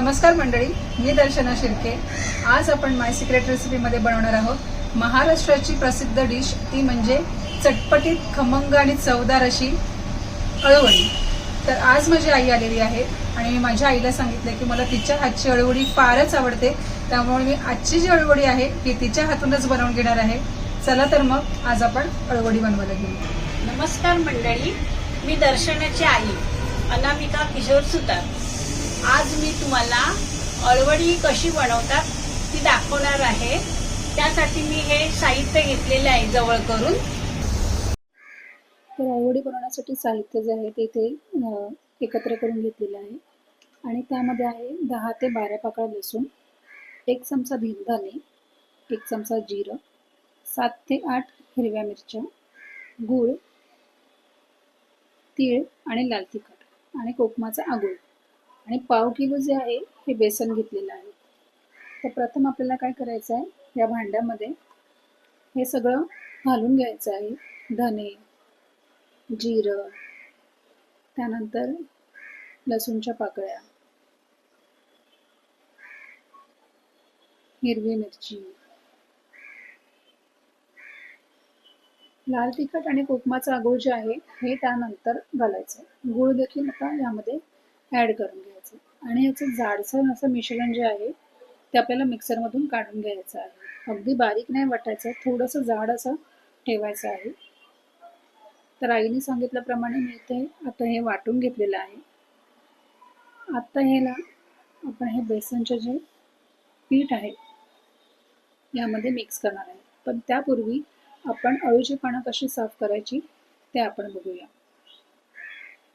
नमस्कार मंडळी, मी दर्शना शिर्के। आज आपण माय सिक्रेट रेसिपीमध्ये बनवणार आहोत महाराष्ट्राची प्रसिद्ध डिश, ती म्हणजे चटपटीत, खमंग आणि चवदार अशी अळूवडी। तर आज माझी आई आलेली आहे आणि मी माझ्या आईला सांगितले की मला तिच्या हातची अळूवडी फारच आवडते, त्यामुळे मी आजची जी अळूवडी आहे ती तिच्या हातूनच बनवून घेणार आहे। चला तर मग आज आपण अळूवडी बनवायला घेऊ। नमस्कार मंडळी, मी दर्शनाची आई अनामिका किशोर सुतार। आज मी तुम्हाला अळूवडी कशी बनवतात ती दाखवणार आहे। त्यासाठी मी हे साहित्य घेतलेले आहे जवळ करून। तर अळूवडी बनवण्यासाठी साहित्य जे आहे ते इथे एकत्र करून घेतलेलं आहे आणि त्यामध्ये आहे 10 ते 12 पाकळ्या लसूण, 1 चमचा धने, 1 चमचा जिरं, 7 ते 8 हिरव्या मिरच्या, गूळ, तीळ आणि लाल तिखट आणि कोकमाचा आगोळ आणि पाव किलो जे आहे हे बेसन घेतलेलं आहे। तर प्रथम आपल्याला काय करायचं आहे, या भांड्यामध्ये हे सगळं घालून घ्यायचं आहे। धने, जिरं, त्यानंतर लसूणच्या पाकळ्या, हिरवी मिरची, लाल तिखट आणि कोकमाचा आगोळ जे आहे हे त्यानंतर घालायचं। गूळ देखील आता यामध्ये ऍड करून घ्यायचं आणि याचं जाडसर असं मिश्रण जे आहे ते आपल्याला मिक्सरमधून काढून घ्यायचं आहे। अगदी बारीक नाही वाटायचं, थोडंसं जाड असं ठेवायचं आहे। तर आईने सांगितल्याप्रमाणे मी इथे आता हे वाटून घेतलेलं आहे। आता ह्याला आपण हे बेसनचे जे पीठ आहे यामध्ये मिक्स करणार आहे, पण त्यापूर्वी आपण अळूची पानं कशी साफ करायची ते आपण बघूया।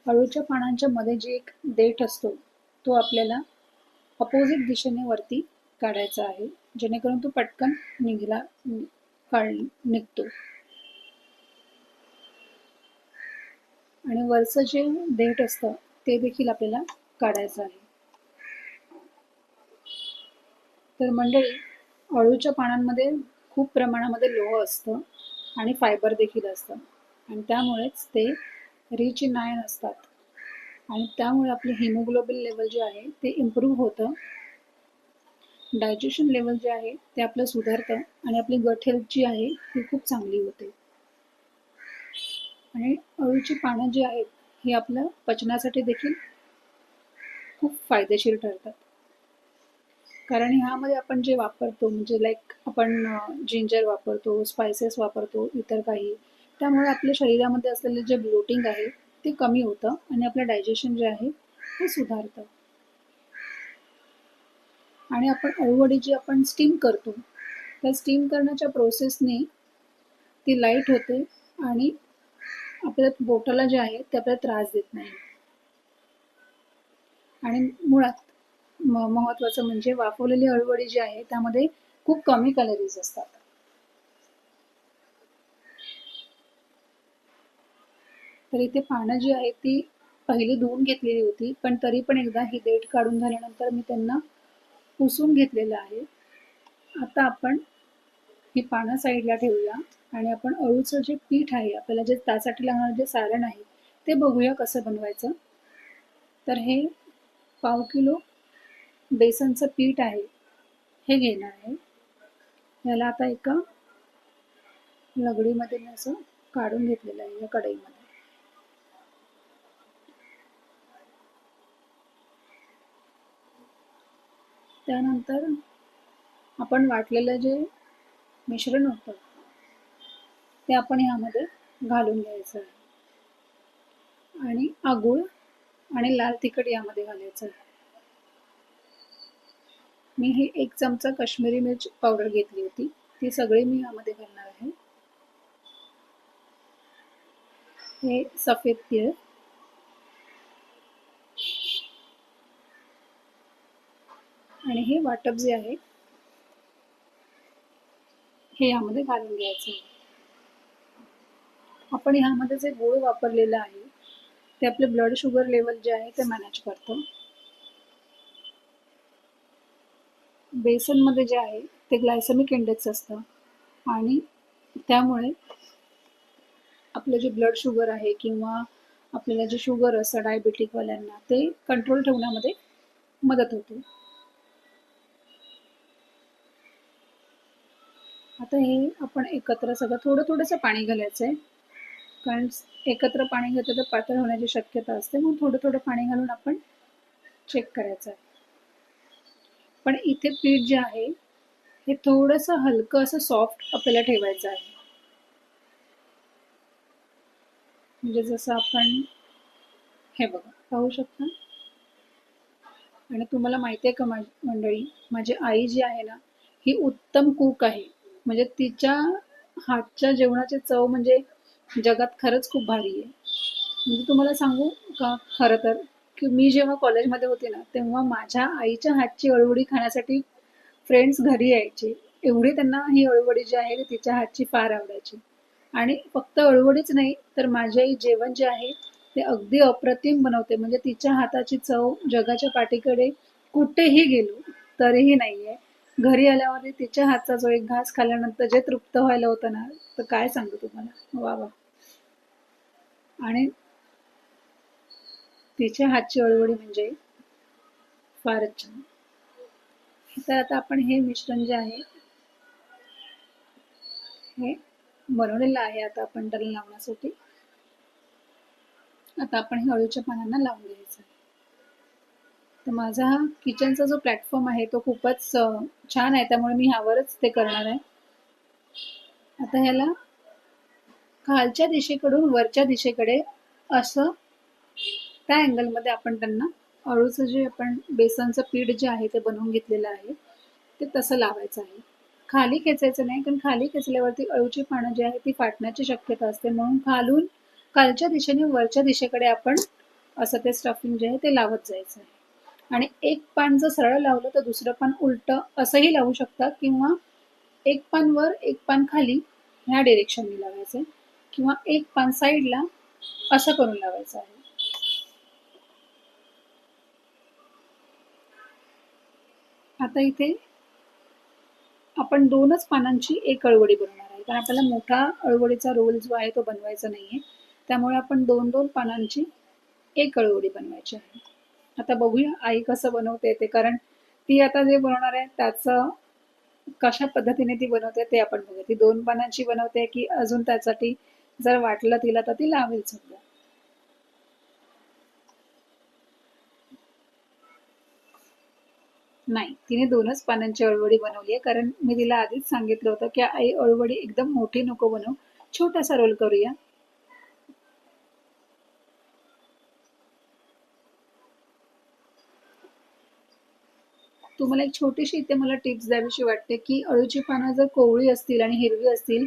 अळूच्या पानांच्या मध्ये जे एक देठ असतो तो आपल्याला अपोजिट दिशेने वरती काढायचा आहे, जेणेकरून तो पटकन निघतो। आणि वरचं जे देठ असतं ते देखील आपल्याला काढायचं आहे। तर मंडळी, अळूच्या पानांमध्ये खूप प्रमाणामध्ये लोह असतं आणि फायबर देखील असतं आणि त्यामुळेच ते रिच इन आयर्न असतात आणि त्यामुळे आपले हिमोग्लोबिन लेवल जे आहे ते इम्प्रूव्ह होतं, डायजेशन लेवल जे आहे ते आपलं सुधारतं आणि आपली गट हेल्थ जी आहे ती खूप चांगली होते। आणि अळूची पानं जी आहेत ही आपलं पचनासाठी देखील खूप फायदेशीर ठरतात, कारण ह्यामध्ये आपण जे वापरतो म्हणजे लाईक आपण जिंजर वापरतो, स्पायसेस वापरतो, इतर काही, त्यामुळे आपल्या शरीरामध्ये असलेले जे ब्लोटिंग आहे ते कमी होतं आणि आपलं डायजेशन जे आहे ते सुधारतं। आणि आपण अळूवडी जी आपण स्टीम करतो त्या स्टीम करण्याच्या प्रोसेसने ती लाईट होते आणि आपल्या बोटाला जे आहे ते आपल्याला त्रास देत नाही। आणि मुळात महत्त्वाचं म्हणजे वाफवलेली अळूवडी जी आहे त्यामध्ये खूप कमी कॅलरीज असतात। तर इथे पानं जी आहेत ती पहिली धुवून घेतलेली होती, पण तरी पण एकदा ही देठ काढून झाल्यानंतर मी त्यांना पुसून घेतलेलं आहे। आता आपण ही पानं साईडला ठेवूया आणि आपण अळूचं जे पीठ आहे, आपल्याला जे त्यासाठी लागणार जे सारण आहे ते बघूया कसं बनवायचं। तर हे पाव किलो बेसनचं पीठ आहे हे घेणार आहे। याला आता एका लगडीमध्ये मी असं काढून घेतलेलं आहे या कढईमध्ये। त्यानंतर आपण वाटलेलं जे मिश्रण होतं ते आपण यामध्ये घालून घ्यायचं आहे आणि आगूळ आणि लाल तिखट यामध्ये घालायचं आहे। मी ही 1 चमचा काश्मीरी मिरची पावडर घेतली होती, ती सगळी मी यामध्ये घालणार आहे। हे सफेद तीळ, आणि हे वाटप जे आहे हे यामध्ये घालून घ्यायचं आहे। आपण ह्यामध्ये जे गूळ वापरलेलं आहे ते आपले ब्लड शुगर लेवल जे आहे ते मॅनेज करतं। बेसनमध्ये जे आहे ते ग्लायसेमिक इंडेक्स असतं आणि त्यामुळे आपलं जे ब्लड शुगर आहे किंवा आपल्याला जे शुगर असतं डायबेटिकवाल्यांना ते कंट्रोल ठेवण्यामध्ये मदत होते। आता हे आपण एकत्र सगळं थोडं थोडंसं पाणी घालायचं आहे, कारण एकत्र पाणी घातलं तर पातळ होण्याची शक्यता असते. मग थोडं थोडं पाणी घालून आपण चेक करायचं आहे. पण इथे पीठ जे आहे हे थोडंसं हलकं असं सॉफ्ट आपल्याला ठेवायचं आहे. म्हणजे जसं आपण हे बघा पाहू शकता. आणि तुम्हाला माहिती आहे का मंडळी, माझी आई जी आहे ना ही उत्तम कुक आहे. म्हणजे तिच्या हातच्या जेवणाची चव म्हणजे जगात खरंच खूप भारी आहे. म्हणजे तुम्हाला सांगू का, खरं तर की मी जेव्हा कॉलेजमध्ये होते ना तेव्हा माझ्या आईच्या हातची अळूवडी खाण्यासाठी फ्रेंड्स घरी यायचे. एवढी त्यांना ही अळूवडी जी आहे ती तिच्या हातची फार आवडायची. आणि फक्त अळूवडीच नाही तर माझी आई जेवण जे आहे ते अगदी अप्रतिम बनवते. म्हणजे तिच्या हाताची चव जगाच्या पाठीकडे कुठेही गेलो तरीही नाहीये. घरी आल्यावर तिच्या हातचा जो एक घास खाल्ल्यानंतर जे तृप्त व्हायला होतं ना, तर काय सांगू तुम्हाला. वा वा. आणि तिच्या हातची अळूवडी म्हणजे फारच छान. तर आता आपण हे मिश्रण जे आहे हे बनवलेलं आहे. आता आपण त्याला लावण्यासाठी आता आपण हे अळूच्या पानांना लावून घ्यायचं. तर माझा हा किचनचा जो प्लॅटफॉर्म आहे तो खूपच छान आहे, त्यामुळे मी ह्यावरच ते करणार आहे. आता ह्याला खालच्या दिशेकडून वरच्या दिशेकडे असं त्या अँगलमध्ये आपण त्यांना अळूचं जे आपण बेसनचं पीठ जे आहे ते बनवून घेतलेलं आहे ते तसं लावायचं आहे. खाली खेचायचं नाही, कारण खाली खेचल्यावरती अळूची पानं जी आहे ती फाटण्याची शक्यता असते. म्हणून खालून खालच्या दिशेने वरच्या दिशेकडे आपण असं ते स्टफिंग जे आहे ते लावत जायचं आहे. आणि एक पान जर सरळ लावलं तर दुसरं पान उलट असंही लावू शकता, किंवा एक पान वर एक पान खाली ह्या डिरेक्शनने लावायचं आहे, किंवा एक पान साईडला असं करून लावायचं आहे. आता इथे आपण 2च पानांची एक अळूवडी बनवणार आहे, कारण आपल्याला मोठा अळूवडीचा रोल जो आहे तो बनवायचा नाहीये. त्यामुळे आपण 2-2 पानांची एक अळूवडी बनवायची आहे. आता बघूया आई कसं बनवते ते, कारण ती आता जे बनवणार आहे त्याचं कशा पद्धतीने ती बनवते ते आपण बघूया. ती 2 पानांची बनवते की अजून त्यासाठी जर वाटलं तिला तर ती लावेल सुद्धा. नाही, तिने 2च पानांची अळूवडी बनवली आहे, कारण मी तिला आधीच सांगितलं होतं की आई अळूवडी एकदम मोठी नको बनवू, छोटासा रोल करूया. तुम्हाला एक छोटीशी इथे मला टिप्स द्यावीशी वाटते की अळूची पानं जर कोवळी असतील आणि हिरवी असतील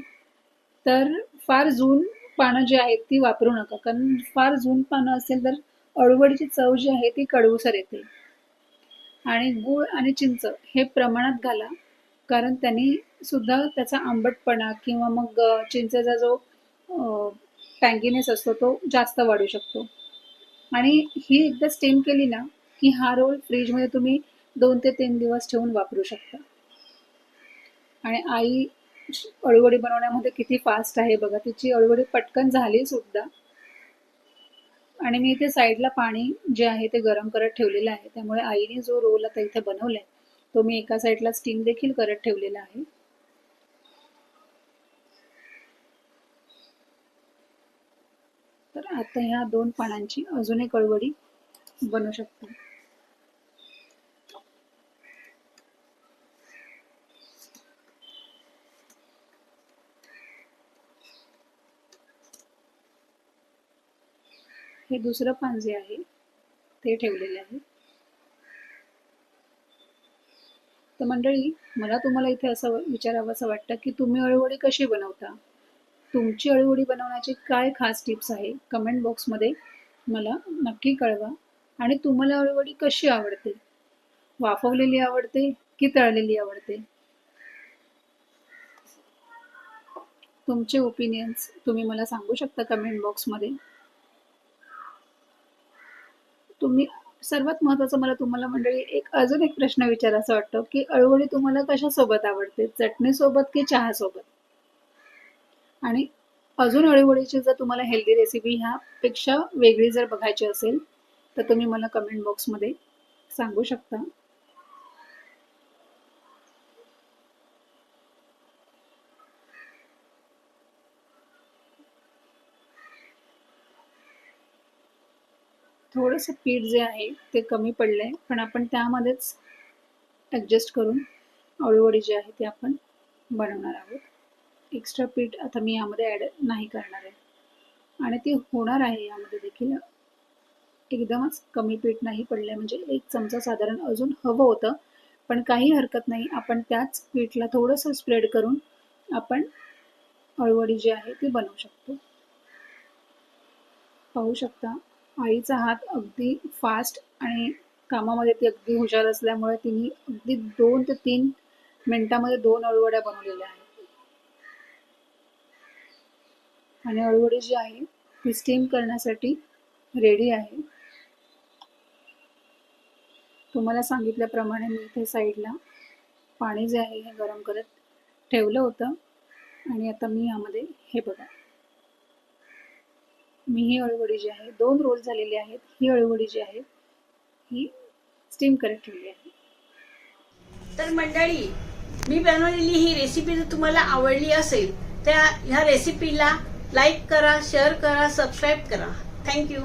तर फार जून पानं जी आहेत ती वापरू नका, कारण फार जून पानं असेल तर अळूवडीची चव जी आहे ती कडवसर येते. आणि गूळ आणि चिंच हे प्रमाणात घाला, कारण त्यांनी सुद्धा त्याचा आंबटपणा किंवा मग चिंचेचा जो टँगीनेस असतो तो जास्त वाढू शकतो. आणि ही एकदा स्टीम केली ना की हा रोल फ्रीजमध्ये तुम्ही 2 ते 3 दिवस ठेवून वापरू शकता. आणि आई अळूवडी बनवण्यामध्ये किती फास्ट आहे बघा, तिची अळूवडी पटकन झाली सुद्धा. आणि मी इथे साईडला पाणी जे आहे ते गरम करत ठेवलेलं आहे, त्यामुळे आईने जो रोल आता इथे बनवलाय तो मी एका साईडला स्टीम देखील करत ठेवलेला आहे. तर आता ह्या 2 पानांची अजून एक अळूवडी बनवू शकते. हे दुसरं पान जे आहे ते ठेवलेले आहे. तर मंडळी, मला तुम्हाला इथे असं विचारावंसं वाटतं की तुम्ही अळूवडी कशी बनवता? तुमची अळूवडी बनवण्याची काय खास टिप्स आहे? कमेंट बॉक्समध्ये मला नक्की कळवा. आणि तुम्हाला अळूवडी कशी आवडते? वाफवलेली आवडते की तळलेली आवडते? तुमचे ओपिनियन्स तुम्ही मला सांगू शकता कमेंट बॉक्समध्ये. तुम्ही सर्वात महत्त्वाचं मला तुम्हाला मंडळी अजून एक प्रश्न विचारायचा वाटतो की अळूवडी तुम्हाला कशासोबत आवडते? चटणीसोबत की चहासोबत? आणि अजून अळूवडीची जर तुम्हाला हेल्दी रेसिपी ह्यापेक्षा वेगळी जर बघायची असेल तर तुम्ही मला कमेंट बॉक्समध्ये सांगू शकता. थोडंसं पीठ जे आहे ते कमी पडलं आहे, पण आपण त्यामध्येच ॲडजस्ट करून अळूवडी जी आहे ती आपण बनवणार आहोत. एक्स्ट्रा पीठ आता मी यामध्ये ॲड नाही करणार आहे आणि ती होणार आहे यामध्ये देखील. एकदमच कमी पीठ नाही पडलं आहे, म्हणजे 1 चमचा साधारण अजून हवं होतं, पण काही हरकत नाही. आपण त्याच पीठला थोडंसं स्प्रेड करून आपण अळूवडी जी आहे ती बनवू शकतो. पाहू शकता आईचा हात अगदी फास्ट आणि कामामध्ये ती अगदी हुशार असल्यामुळे तिने अगदी 2 ते 3 मिनिटामध्ये 2 अळूवड्या बनवलेल्या आहेत. आणि अळूवडी जी आहे ती स्टीम करण्यासाठी रेडी आहे. तुम्हाला सांगितल्याप्रमाणे मी इथे साईडला पाणी जे आहे हे गरम करत ठेवलं होतं आणि आता मी यामध्ये हे बघा, मी ही अळूवडी जी आहे 2 रोल झालेली आहेत. ही अळूवडी जी आहे ही स्टीम करत ठेवली आहे. तर मंडळी, मी बनवलेली ही रेसिपी जर तुम्हाला आवडली असेल तर ह्या रेसिपीला लाईक करा, शेअर करा, सबस्क्राईब करा. थँक्यू.